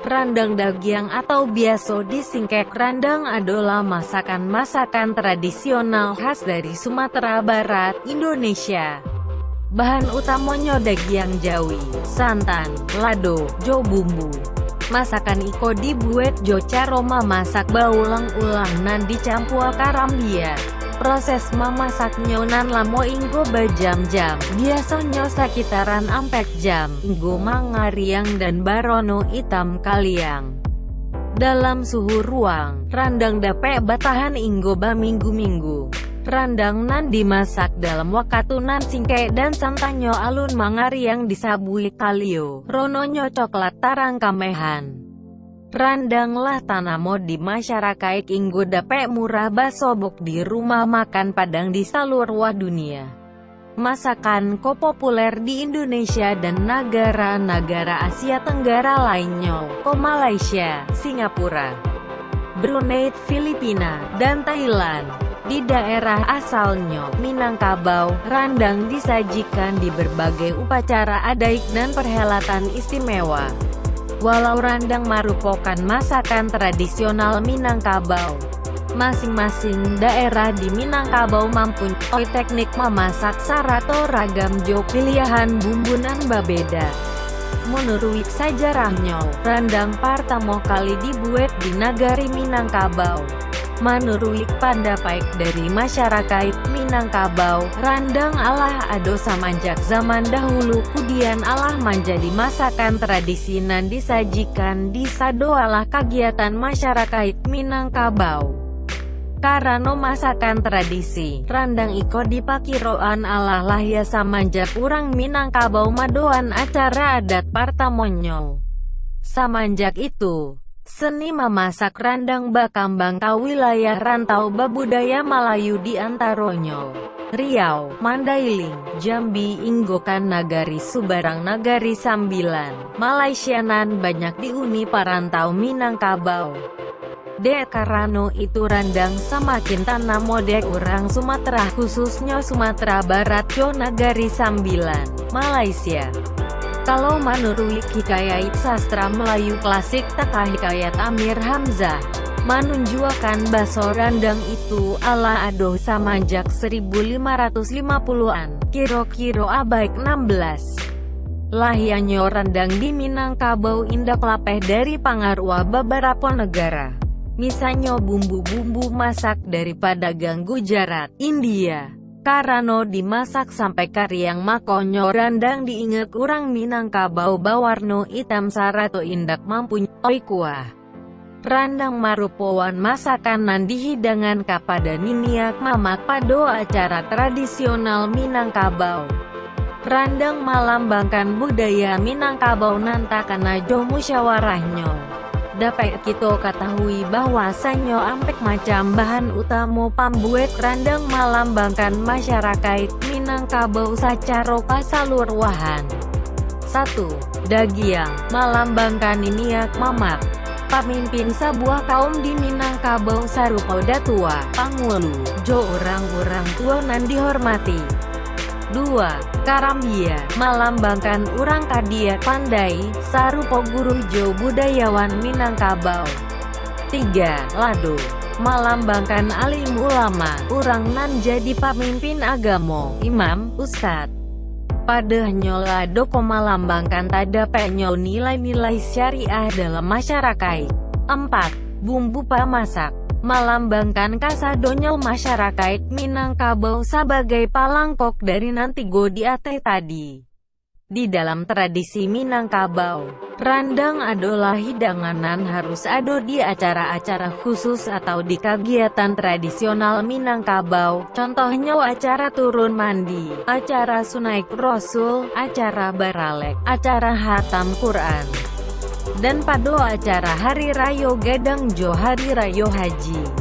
Randang dagyang atau biasa disingkat randang adalah masakan-masakan tradisional khas dari Sumatera Barat, Indonesia. Bahan utamanya dagyang jawi, santan, lado, jo bumbu. Masakan iko dibuat jo cara memasak baulang-ulang nan dicampur karambia. Proses memasaknya nan lamo inggo berjam-jam, biasanya sekitaran 4 jam, inggo mangariang dan barono hitam kaliang. Dalam suhu ruang, randang dapat bertahan inggo minggu-minggu. Randang nan dimasak dalam waktu nan singkat dan santannya alun mangariang disabui kalio, rononyo coklat tarang kamehan. Randang lah tanamo di masyarakat inggo dapat murah basobok di rumah makan Padang di seluruh dunia. Masakan ko populer di Indonesia dan negara-negara Asia Tenggara lainnya, ko Malaysia, Singapura, Brunei, Filipina, dan Thailand. Di daerah asalnya, Minangkabau, randang disajikan di berbagai upacara adat dan perhelatan istimewa. Walau randang merupakan masakan tradisional Minangkabau, masing-masing daerah di Minangkabau mempunyai teknik memasak sarato ragam jo pilihan bumbu nan berbeda. Menurut sejarahnya, randang pertama kali dibuat di negari Minangkabau. Menurut pendapat dari masyarakat Minangkabau, randang Allah ado semenjak zaman dahulu kemudian Allah menjadi masakan tradisi nan disajikan di sadoalah kegiatan masyarakat Minangkabau. Karena masakan tradisi, randang iko dipakiroan Allah lah ya semenjak orang Minangkabau madoan acara adat partamonyo. Semenjak itu, seni memasak randang bakambang ka wilayah rantau babudaya Melayu di antaranya Riau, Mandailing, Jambi, Inggokan Nagari Subarang Nagari Sambilan, Malaysia nan banyak dihuni parantau Minangkabau. Dek karano itu randang semakin tanamo dek orang Sumatera khususnya Sumatera Barat jo Nagari Sambilan, Malaysia. Kalau menurut hikayat sastra Melayu klasik teka hikayat Amir Hamzah, menunjukkan bahwa randang itu ala ado semenjak 1550-an, kira-kira abad 16. Lahirnya randang di Minangkabau indak lapeh dari pengaruh beberapa negara. Misalnya bumbu-bumbu masak daripada Gujarat, India. Karena dimasak sampai kariang makonyo randang diingat orang Minangkabau bawarno hitam sarato indak mempunyai kuah. Randang marupawan masakan nan dihidangan kepada niniak mamak pada acara tradisional Minangkabau. Randang melambangkan budaya Minangkabau nan takana jo musyawarahnya. Dapat kita ketahui bahwasannya ampek macam bahan utama pembuat randang melambangkan masyarakat Minangkabau secara keseluruhan. 1. Dagyang, melambangkan niniak mamak. Pemimpin sebuah kaum di Minangkabau sarupa datua, pangulu, jo orang-orang tua nan dihormati. 2. Karambia, melambangkan orang kadia pandai, sarupa guru jo budayawan Minangkabau. 3. Lado, melambangkan alim ulama, orang nan jadi pemimpin agama, imam, ustad. Padahnya lado ko melambangkan tadapatnya nilai-nilai syariah dalam masyarakat. 4. Bumbu pemasak, melambangkan kasadonya masyarakat Minangkabau sebagai palangkok dari nanti di atas tadi. Di dalam tradisi Minangkabau, randang adalah hidanganan harus ada di acara-acara khusus atau di kegiatan tradisional Minangkabau, contohnya acara turun mandi, acara sunaik rasul, acara baralek, acara hatam Quran, dan pada acara Hari Raya Gadang jo Hari Raya Haji.